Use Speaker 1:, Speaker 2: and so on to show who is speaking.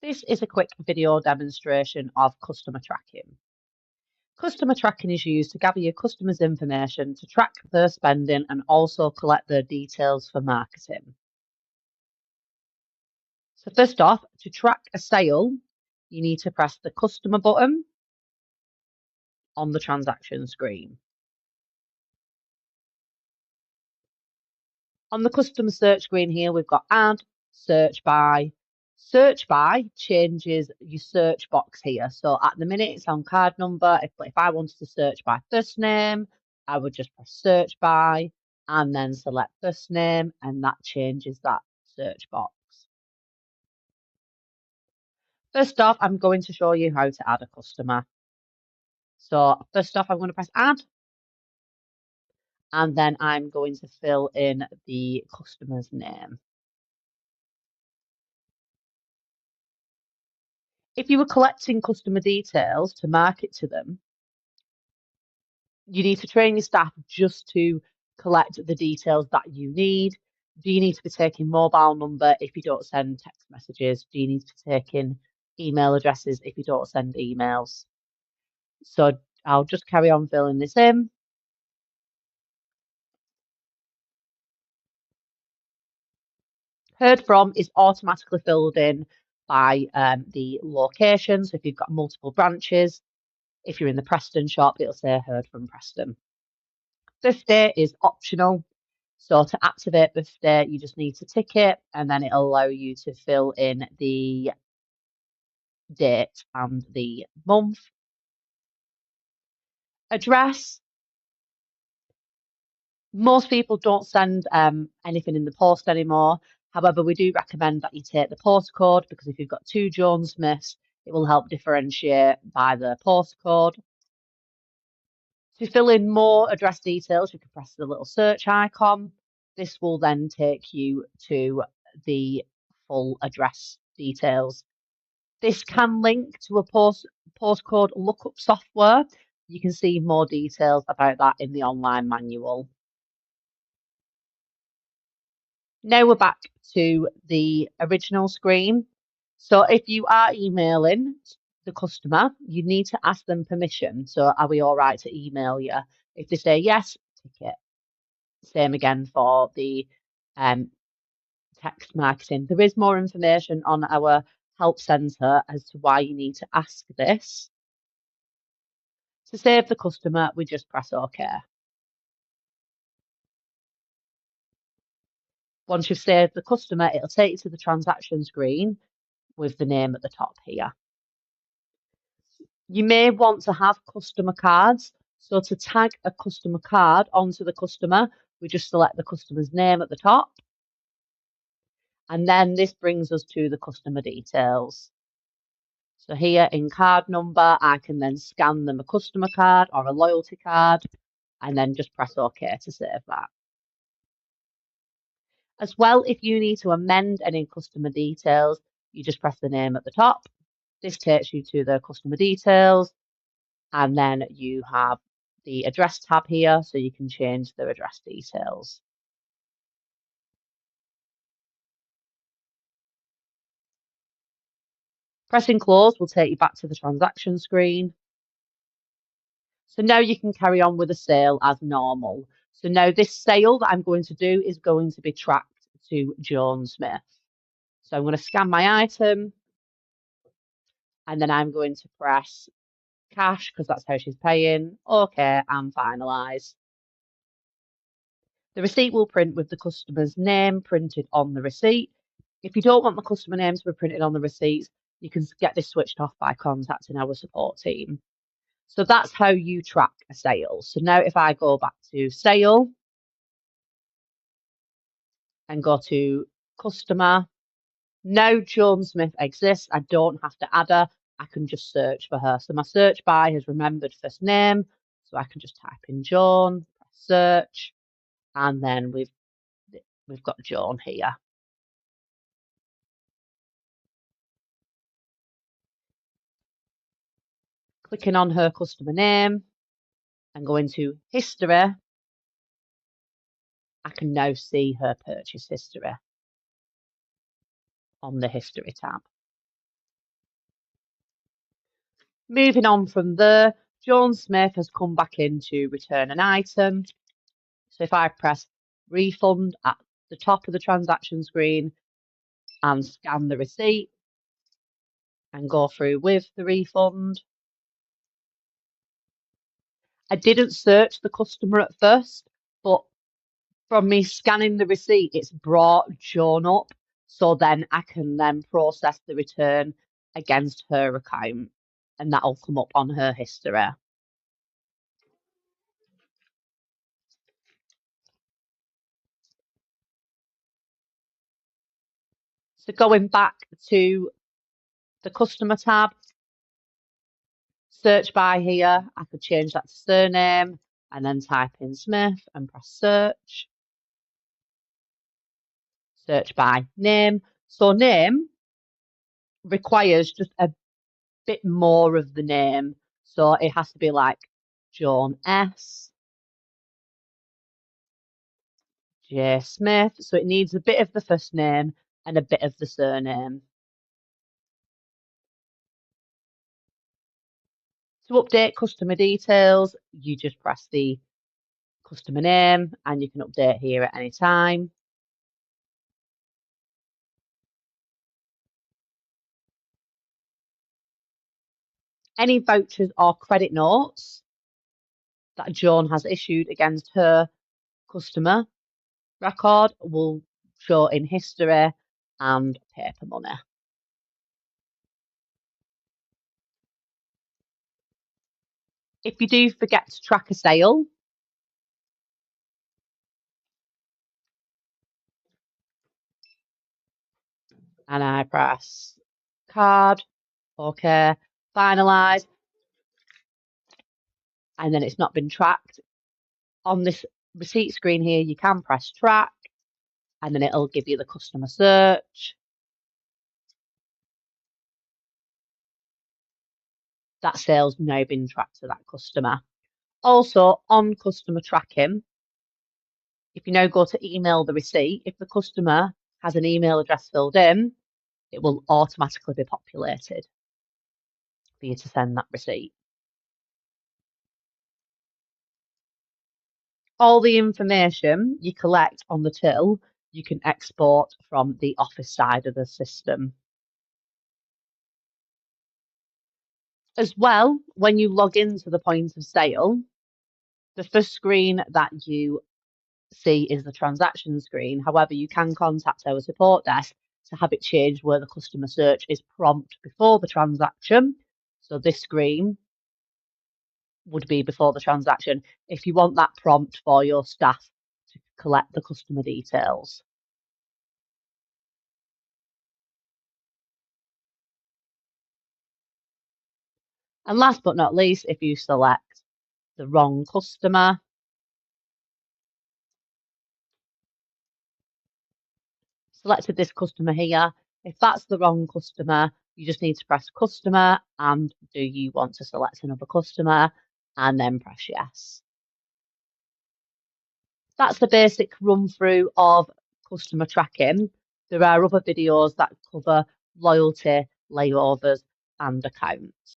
Speaker 1: This is a quick video demonstration of customer tracking. Customer tracking is used to gather your customers' information to track their spending and also collect their details for marketing. So first off, to track a sale, you need to press the customer button on the transaction screen. On the customer search screen here, we've got add, search by. Search by changes your search box here. So at the minute it's on card number. If I wanted to search by first name, I would just press search by and then select first name, and that changes that search box. First off, I'm going to show you how to add a customer. So first off, I'm going to press add, and then I'm going to fill in the customer's name. If you were collecting customer details to market to them, you need to train your staff just to collect the details that you need. Do you need to be taking mobile number if you don't send text messages? Do you need to be taking email addresses if you don't send emails? So I'll just carry on filling this in. Heard from is automatically filled in by the location. So if you've got multiple branches, if you're in the Preston shop, it'll say heard from Preston. Birthday is optional. So to activate birthday, you just need to tick it, and then it'll allow you to fill in the date and the month. Address. Most people don't send anything in the post anymore. However, we do recommend that you take the postcode, because if you've got two Joan Smiths, it will help differentiate by the postcode. To fill in more address details, you can press the little search icon. This will then take you to the full address details. This can link to a postcode lookup software. You can see more details about that in the online manual. Now we're back to the original screen. So if you are emailing the customer, you need to ask them permission. So are we all right to email you? If they say yes, tick it. Same again for the text marketing. There is more information on our help centre as to why you need to ask this. To save the customer, we just press OK. Once you've saved the customer, it'll take you to the transaction screen with the name at the top here. You may want to have customer cards. So to tag a customer card onto the customer, we just select the customer's name at the top. And then this brings us to the customer details. So here in card number, I can then scan them a customer card or a loyalty card, and then just press OK to save that. As well, if you need to amend any customer details, you just press the name at the top. This takes you to the customer details, and then you have the address tab here, so you can change their address details. Pressing close will take you back to the transaction screen. So now you can carry on with the sale as normal. So now this sale that I'm going to do is going to be tracked to Joan Smith. So I'm going to scan my item, and then I'm going to press cash because that's how she's paying. OK, and finalise. The receipt will print with the customer's name printed on the receipt. If you don't want the customer name to be printed on the receipts, you can get this switched off by contacting our support team. So that's how you track a sale. So now if I go back to sale and go to customer, now Joan Smith exists. I don't have to add her. I can just search for her. So my search by has remembered first name. So I can just type in Joan, press search, and then we've got Joan here. Clicking on her customer name and going to history, I can now see her purchase history on the history tab. Moving on from there, John Smith has come back in to return an item. So if I press refund at the top of the transaction screen and scan the receipt and go through with the refund, I didn't search the customer at first, but from me scanning the receipt, it's brought Joan up. So then I can then process the return against her account and that'll come up on her history. So going back to the customer tab, search by here, I could change that to surname and then type in Smith and press search. Search by name. So name requires just a bit more of the name. So it has to be like Joan S. J. Smith. So it needs a bit of the first name and a bit of the surname. To update customer details, you just press the customer name and you can update here at any time. Any vouchers or credit notes that Joan has issued against her customer record will show in history and paper money. If you do forget to track a sale, and I press card, okay, finalize, and then it's not been tracked. On this receipt screen here, you can press track, and then it'll give you the customer search. That sale's now been tracked to that customer. Also, on customer tracking, if you now go to email the receipt, if the customer has an email address filled in, it will automatically be populated for you to send that receipt. All the information you collect on the till, you can export from the office side of the system. As well, when you log into the point of sale, the first screen that you see is the transaction screen. However, you can contact our support desk to have it changed where the customer search is prompt before the transaction. So this screen would be before the transaction if you want that prompt for your staff to collect the customer details. And last but not least, if you select the wrong customer, selected this customer here, if that's the wrong customer, you just need to press customer and do you want to select another customer and then press yes. That's the basic run through of customer tracking. There are other videos that cover loyalty, layovers and accounts.